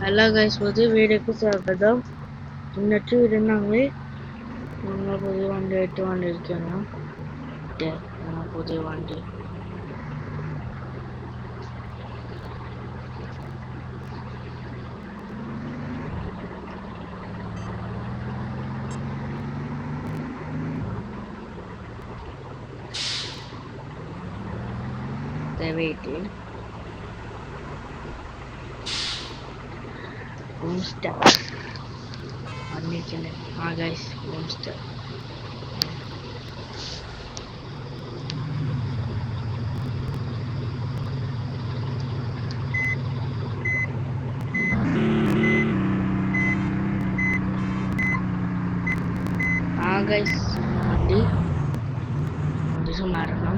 Hello guys, പുതിയ വീഡിയോക്ക് സ്വാഗതം. ഇന്നത്തെ വീഡിയോ ഞങ്ങൾ പുതിയ വണ്ടിയായിട്ട് വന്നിരിക്കുന്നു. പുതിയ വണ്ടി വീട്ടിൽ വന്നിരിക്കുന്നത്. ഗൈസ്, ഗൈസ് വണ്ടി സുമാരണം.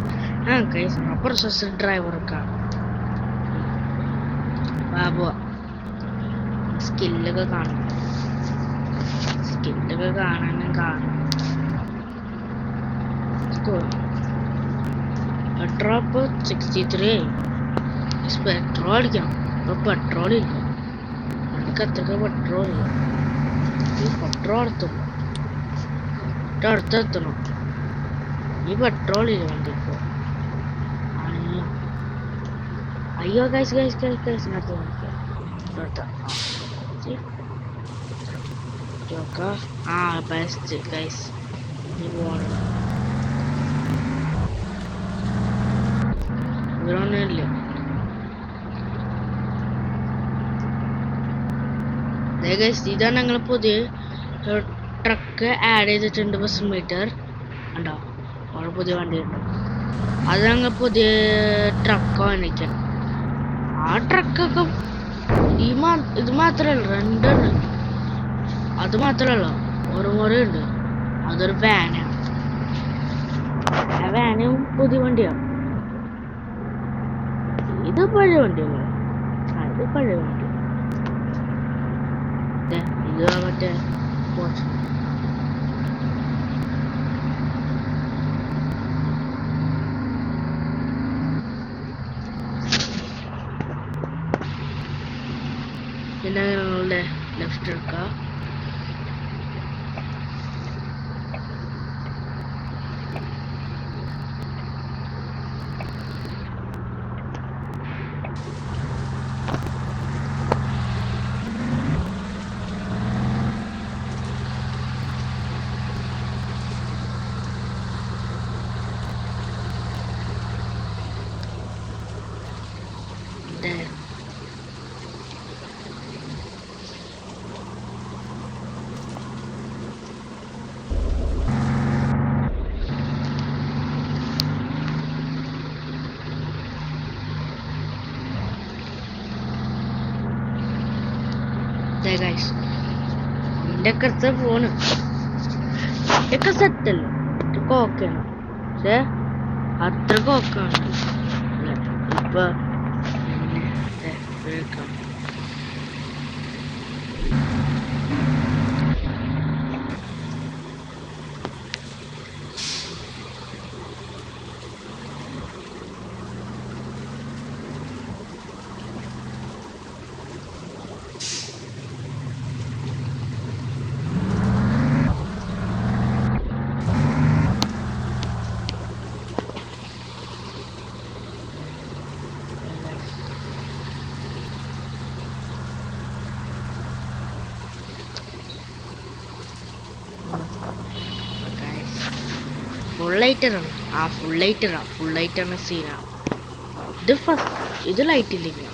ഗൈസ് പ്രൊസസർ ഡ്രൈവർക്ക് ബാബു സ്കില്ലൊക്കെ കാണും. കാണാനും കാണും. പെട്രോൾ 63. പെട്രോൾ അടിക്കണം. ഇപ്പൊ പെട്രോൾ ഇല്ല. എനിക്ക് അത്രക്ക് പെട്രോൾ ഇല്ല. ഈ പെട്രോൾ അടുത്തെത്തണം. ഈ പെട്രോൾ ഇല്ല വണ്ടി ഇപ്പൊ. അയ്യോ ഗൈസ് ബെസ്റ്റ് ഗൈസ്. ഇവരൊന്നുമില്ല. ഇതാണ് ഞങ്ങൾ പുതിയ ട്രക്ക് ആഡ് ചെയ്തിട്ടുണ്ട്. ബസ് മീറ്റർ ഉണ്ടോ? അവിടെ പുതിയ വണ്ടി ഉണ്ട്. അത് ഞങ്ങൾ പുതിയ ട്രക്ക് വാങ്ങിക്കാം. ആ ട്രക്കൊക്കെ ഇത് മാത്രല്ല, രണ്ടെണ്ണം. അത് മാത്രല്ല, ഒരു മുറയുണ്ട്. അതൊരു വാനാണ്. ആ വാനും പുതിയ വണ്ടിയാണ്. ഇത് പഴയ വണ്ടിയല്ലേ? ഇത് പഴയ വണ്ടി. ഇത് മറ്റേ പിന്നെ ഞങ്ങളുടെ ലെഫ്റ്റ് എടുക്കുക. എന്റെ അടുത്ത ഫോണ് ഒക്കെ സെറ്റല്ല, ഓക്കെയാണ്. പക്ഷെ അത്രക്ക് ഓക്കെയാണ് ഇപ്പൊ. ഫുൾ ലൈറ്ററാണ് സീനാണ്. ഇത് ലൈറ്റ് ഇല്ലെങ്കിൽ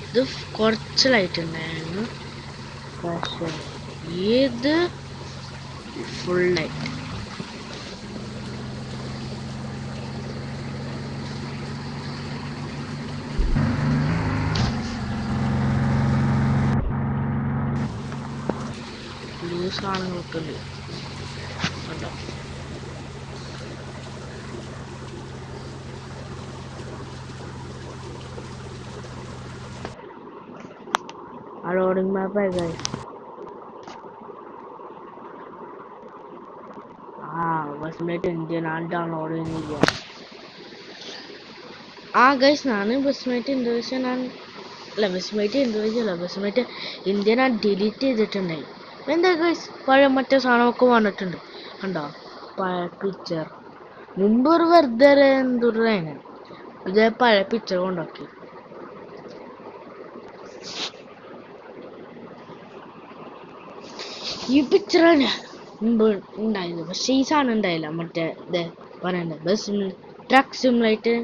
ഇത് കുറച്ച് ലൈറ്റ് ഉണ്ടായിരുന്നു. പക്ഷേ ഇത് ഫുൾ ലൈറ്റ്. ലൂസ് ആണുങ്ങൾക്ക് ഉണ്ട്. Loading map है guys. बस मेरे इंडियन आल डाउनलोड ही नहीं किया. guys, नाने बस मेरे इंडोनेशियन അല്ല ബസ്മേറ്റ് ഇൻഡിവിജ്വൽ അല്ല ബസ്മേറ്റ് ഇന്ത്യ ഞാൻ ഡിലീറ്റ് ചെയ്തിട്ടുണ്ടായി. എന്താ ഗൈസ് പഴയ മറ്റേ സാധനമൊക്കെ വന്നിട്ടുണ്ട് കണ്ടോ പഴയ പിക്ചർ. മുമ്പ് ഒരു വെറുതെ എന്തുടനെ ഇതേ പഴയ പിക്ചർ കൊണ്ടാക്കി. ഈ പിക്ചറാണ് മുമ്പ് ഉണ്ടായത്. പക്ഷെ ഈ സാധനം ഉണ്ടായില്ല. മറ്റേ ഇതേ പറയണ്ടേ bus truck simulator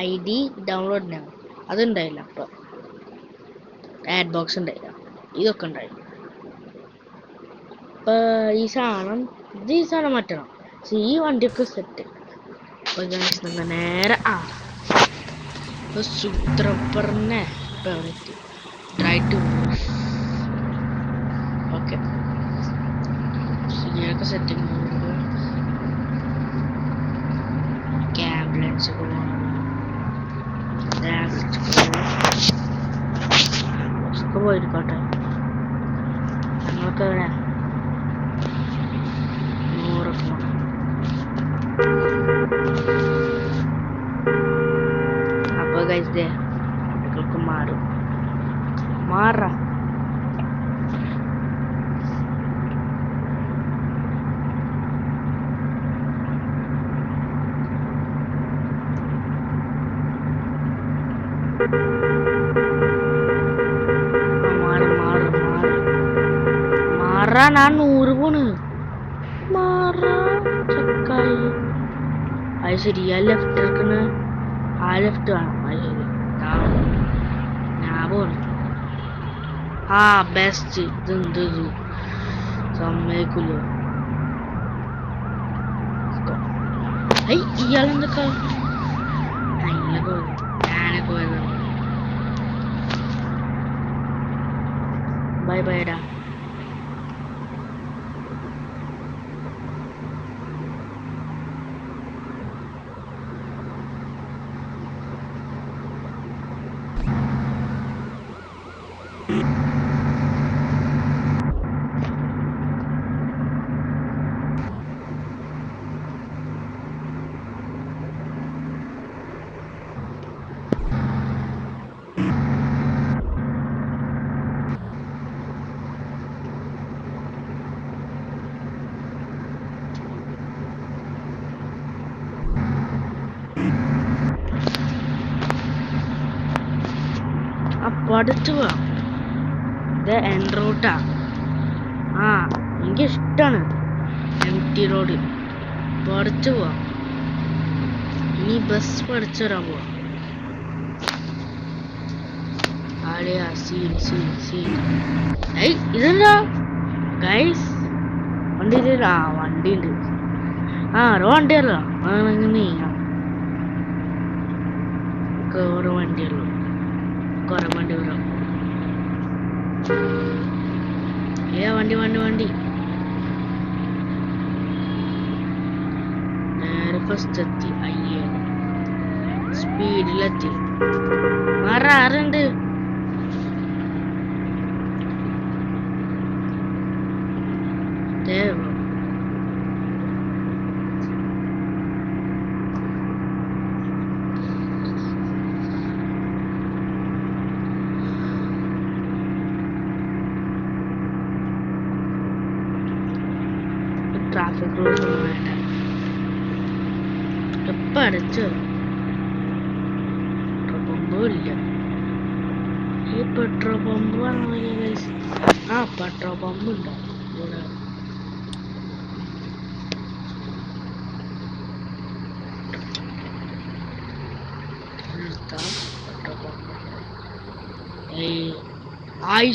ID download അതുണ്ടായില്ല. അപ്പൊ ആഡ് ബോക്സ് ഉണ്ടായില്ല. ഇതൊക്കെ ഉണ്ടായില്ല. അപ്പൊ ഈ സാധനം മാറ്റണം. പക്ഷെ ഈ വണ്ടിയൊക്കെ സെറ്റ്. നേരെ സൂത്രപ്പറിനെ ട്രൈ ടു ഓക്കെ ഇങ്ങനെയൊക്കെ സെറ്റിംഗ് ക്യാബ്ലൻസ് ഒക്കെ പോയിരിക്കോട്ടെ. ഞങ്ങൾക്ക് 100 അപ്പൊ കഴിച്ചേ കുട്ടികൾക്ക് മാറാ ഞാൻ 100 പോണ് ചക്കായി. അത് ശരി ആ ലെഫ്റ്റ് എടുക്കണ ആ ലെഫ്റ്റ് വേണം. അത് ശരി ഞാൻ പോണ് ബെസ്റ്റ്. ഇതെന്ത് സമ്മതിക്കില്ല. ഇയാളെന്തൊക്കെ ഞാനൊക്കെ പോയത്. ബൈ ബൈഡാ. പഠിച്ചു പോവാം. ഇത് എൻ റൂട്ടാ. എനിക്കിഷ്ടാണ് MT റോഡ്. പഠിച്ചു പോവാം. ഇനി ബസ് പഠിച്ചു വരാൻ പോവാം. ഇതെന്താ ഗൈസ് വണ്ടി വണ്ടി ഉണ്ട്. ഓരോ വണ്ടിയല്ലോ നീങ്ങാം. ഓരോ വണ്ടിയല്ലോ കുറെ വണ്ടി വരാം. വണ്ടി നേരെ ഫസ്റ്റ് എത്തി. സ്പീഡിലെത്തി. ആറുണ്ട്. ട്രാഫിക് റൂൾസ് ഒന്നും വേണ്ട. എപ്പ അടച്ചു പമ്പും ഇല്ല. ഈ പെട്രോൾ പമ്പ് പെട്രോൾ പമ്പ് ഉണ്ടോ ഇവിടെ?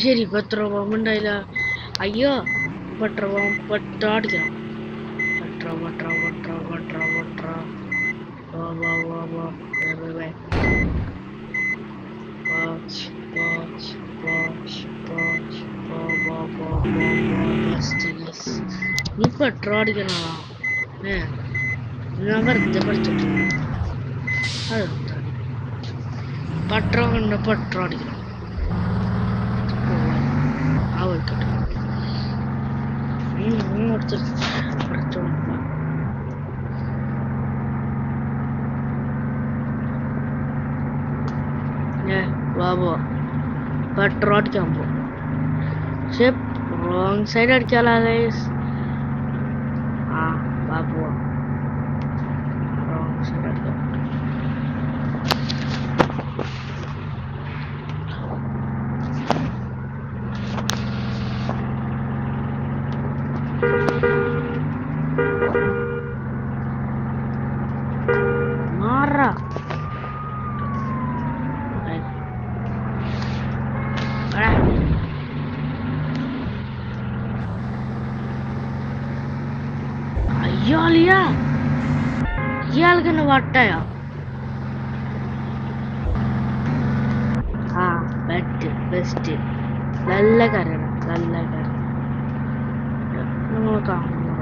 ശരി പെട്രോൾ പമ്പ് ഉണ്ടായില്ല. അയ്യോ പെട്രോൾ പമ്പ് അടിക്കണം. നീ പെട്രോൾ അടിക്കണോ? ഞാൻ വെറുതെ പഠിച്ചിട്ടില്ല. അതെന്താ പെട്രോൾ അടിക്കണം. വാ പോവാ പെട്രോൾ അടിക്കാൻ പോവാം പക്ഷെ റോങ് സൈഡ് അടിക്കാലോ ഗൈസ് ആ വാ പോവാ റോങ് സൈഡ് അടിക്കാം ഇയാൾക്കെന്നെ വട്ടയോ ആ ബെസ്റ്റ് നല്ല കരയാണ് നല്ല കര നമ്മൾ കാണുന്നു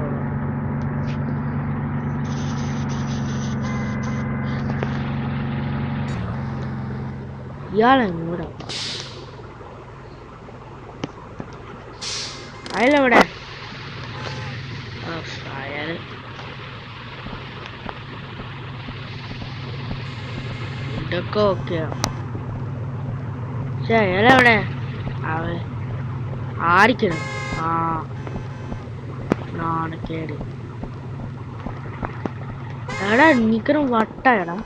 ഇയാളെങ്ങൂടെ അയാളെവിടെ അയാൾ ഇതൊക്കെ ഓക്കെയാണ് പക്ഷെ അയാളെവിടെ ആരിക്കണം ആ നാണക്കേട് എടാ എനിക്കൊരു വട്ടായടാ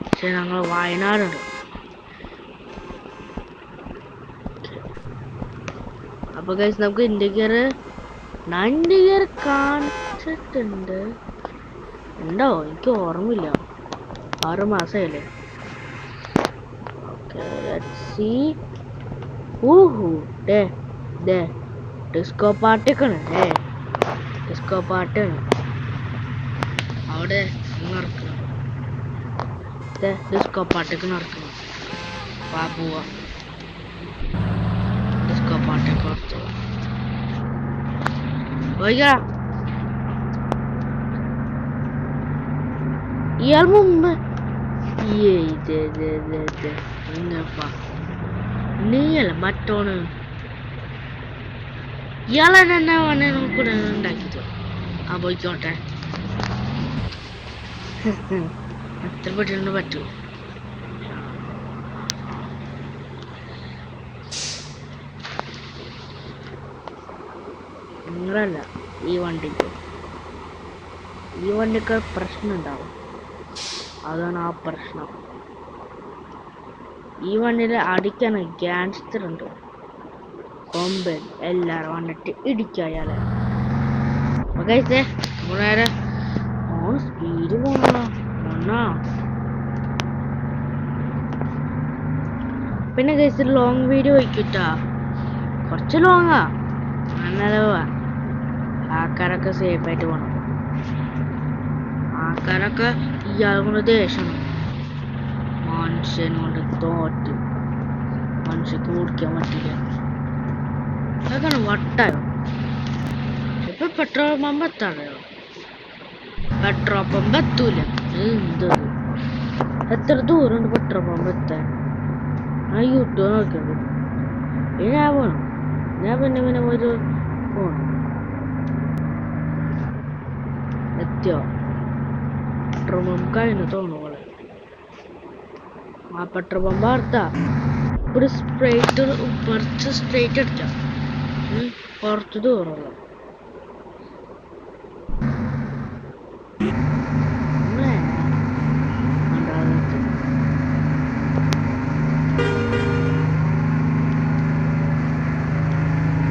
പക്ഷെ ഞങ്ങൾ വയനാടുണ്ട് അപ്പൊ ഗൈസ് നമുക്ക് ഇന്ത്യ ഗിയർ കാണിച്ചിട്ടുണ്ട് ഉണ്ടോ എനിക്ക് ഓർമ്മയില്ല 6 മാസമായില്ലേ ഓക്കെ ലെറ്റ്സ് സീ ഊഹു ഡിസ്കോ പാർട്ടിയൊക്കെയാണ് ഡിസ്കോ പാർട്ടിയാണ് അവിടെ നടക്കണം ഡിസ്കോ പാർട്ടിയൊക്കെ നടക്കണം വാ പോവാ ഡിസ്കോ പാർട്ടിയൊക്കെ നടത്തുക പോയിക്കാ ഇയാൾ മുമ്പ് നീയല്ല മറ്റോണ് ഇയാളെന്നെ വന്നെ നമുക്കിവിടെ ഉണ്ടാക്കിയത് ആ പോയിക്കോട്ടെ എത്ര പെട്ടിട്ടുണ്ട് പറ്റൂ നിങ്ങളല്ല ഈ വണ്ടിക്ക് പ്രശ്നം ഉണ്ടാവും അതാണ് ആ പ്രശ്നം ഈ വണ്ടിയിൽ അടിക്കാൻ ഗ്യാങ്സ്റ്റർ ഉണ്ട് കൊമ്പൻ എല്ലാരും വന്നിട്ട് ഇടിക്കയാളെ നേരെ സ്പീഡ് പോണോ പിന്നെ ഗൈസ് ലോങ് വീഡിയോ വയ്ക്കിട്ടാ കുറച്ച് ലോങ്ങാ എന്നാലോ ആൾക്കാരൊക്കെ സേഫ് ആയിട്ട് പോണം ആൾക്കാരൊക്കെ ഇയാളെ കൊണ്ട് ദേഷ്യം മനുഷ്യനെ കൊണ്ട് തോറ്റ് മനുഷ്യക്ക് ഓടിക്കാൻ പറ്റില്ല അതൊക്കെ വട്ടായോ ഇപ്പൊ പെട്രോൾ പമ്പ് എത്താണോ പെട്രോൾ പമ്പ് എത്തൂല എന്തത് എത്ര ദൂരമുണ്ട് പെട്രോൾ പമ്പ് എത്താൻ ആ യൂട്യൂബ് നോക്കിയത് ഞാൻ പോണം ഞാൻ പിന്നെ പോയിട്ട് പോണം എത്തിയോ പെട്രോൾ പമ്പ് കഴിഞ്ഞു തോന്നുന്നു ആ പെട്രോൾ പമ്പ് അടുത്താ ഒരു കുറച്ച് സ്ട്രേറ്റ് അടിച്ച കുറച്ച് ദൂരമുള്ള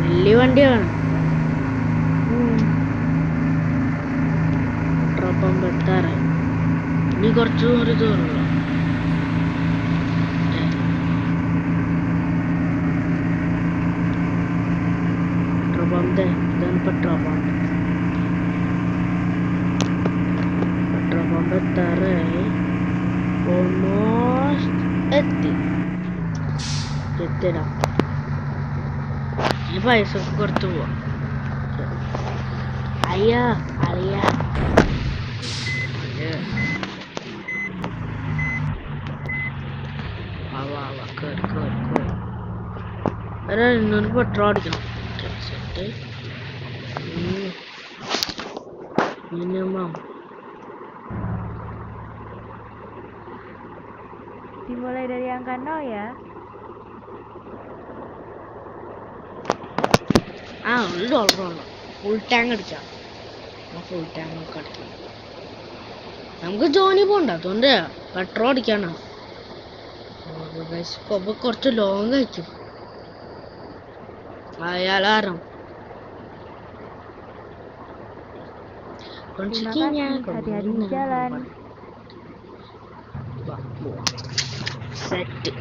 വലിയ വണ്ടിയാണ് പെട്രോൾ പമ്പ് എത്താറായി ഇനി കുറച്ച് ദൂരമുള്ള ഇതാണ് പെട്രോൾ പമ്പ് എത്താറായി ഓൾമോസ്റ്റ് എത്തിടാ ഈ പൈസ കൊടുത്തു പോവാ അയ്യാ അറിയാ ഇന്നൊരു പെട്രോൾ അടിക്കണം minimum Dimulai dari angka 0 ya. $1 full tank അടിച്ചാ ഫുൾ ടാങ്ക് ഒക്കെ അടിക്കാം നമുക്ക് ജോലി പോണ്ട അതുകൊണ്ട് പെട്രോൾ അടിക്കാണ് കുറച്ച് ലോങ് കഴിക്കും അയാളാരം Terima kasih, hati-hati di jalan. Set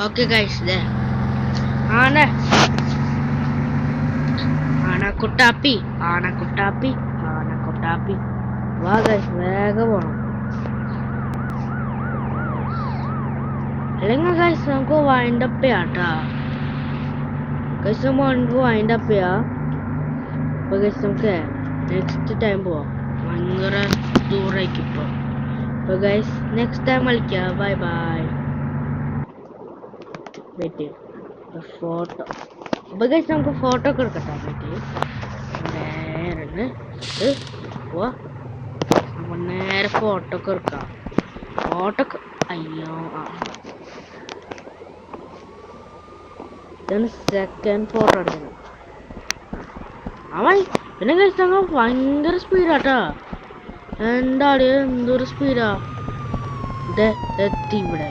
okay guys ദേ ആനക്കുട്ടാപ്പി വാ ഗൈസ് വേഗം പോണം അല്ലെങ്കിൽ ഗൈസ് നമുക്ക് വൈൻഡപ്പ് ചെയ്യാട്ടാ ഗൈസ് നമുക്ക് വൈൻഡപ്പ് ചെയ്യാം അപ്പൊ ഗൈസ് നമുക്ക് നെക്സ്റ്റ് ടൈം പോവാം ഭയങ്കര ദൂരേക്ക് ഇപ്പൊ അപ്പൊ ഗൈസ് നെക്സ്റ്റ് ടൈം കളിക്കാം ബൈ ബൈ വെയിറ്റ് ഫോട്ടോ അപ്പൊ ഗൈസ് നമുക്ക് ഫോട്ടോ ഒക്കെ എടുക്കട്ടെ നേരെ പോവാ നമുക്ക് നേരെ ഫോട്ടോ ഒക്കെ എടുക്കാം അയ്യോ ഇതാണ് സെക്കൻഡ് ഫോട്ടോ എടുക്കുന്നത് അവൻ പിന്നെ ഗൈസ് ഞങ്ങൾ ഭയങ്കര സ്പീഡാട്ടാ എന്താടി എന്തൊരു സ്പീഡാ എത്തി ഇവിടെ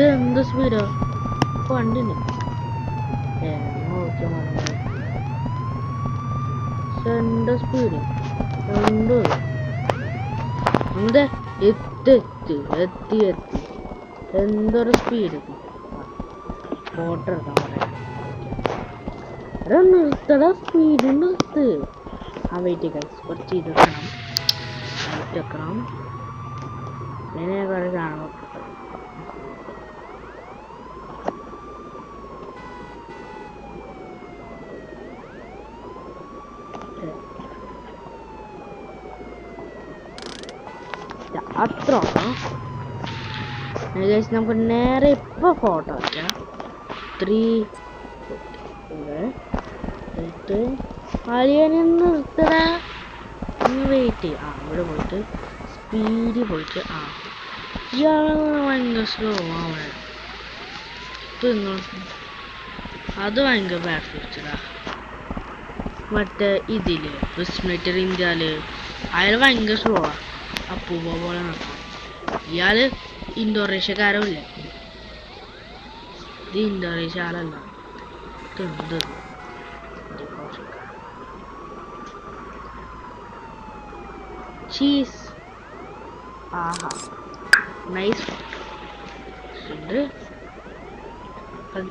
എന്ത് സ്പീഡാ വണ്ടിന് എന്റെ സ്പീഡ് എത്തി എന്തൊരു സ്പീഡ് ഫോട്ടോ എടുക്കാൻ പറയാം നിർത്തട സ്പീഡ് നിർത്ത് വെയിറ്റ് ഗൈസ് കുറച്ച് ഇത് വെക്കണം പിന്നെ കുറെ കാണാൻ അത്ര നമുക്ക് നേരെ ഇപ്പൊ ഫോട്ടോ വയ്ക്കാം 3 അലിയനെ നിർത്തണ വെയിറ്റ് ഇവിടെ പോയിട്ട് സ്പീഡിൽ പോയിട്ട് ഇയാള് ഭയങ്കര സ്ലോ ആവണേ അത് ഭയങ്കര ബാഡ് ഫീച്ചറാ മറ്റേ ഇതില് ബിസ്മിലിറ്ററി ഇന്ത്യയില് അയാൾ ഭയങ്കര സ്ലോ ആ അപ്പൂപ്പ പോലെ നടക്കും ഇയാള് ഇന്തോനേഷ്യക്കാരല്ല ഇത് ഇന്തോനേഷ്യ ആളല്ല ചീസ് നൈസ്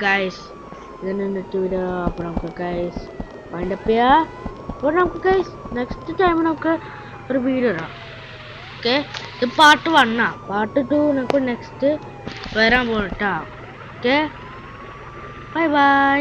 ഗൈസ് ഇതിനെന്നിട്ട് വീഡിയോ അപ്പോൾ നമുക്ക് ഗൈസ് വൈൻഡപ്പ് ചെയ്യാം അപ്പോൾ നമുക്ക് ഗൈസ് നെക്സ്റ്റ് ടൈം നമുക്ക് ഒരു വീഡിയോ ഇടാം ഓക്കെ ഇത് പാർട്ട് 1 പാർട്ട് 2 നമുക്ക് നെക്സ്റ്റ് വരാൻ പോകട്ടാ ഓക്കെ ബൈ ബൈ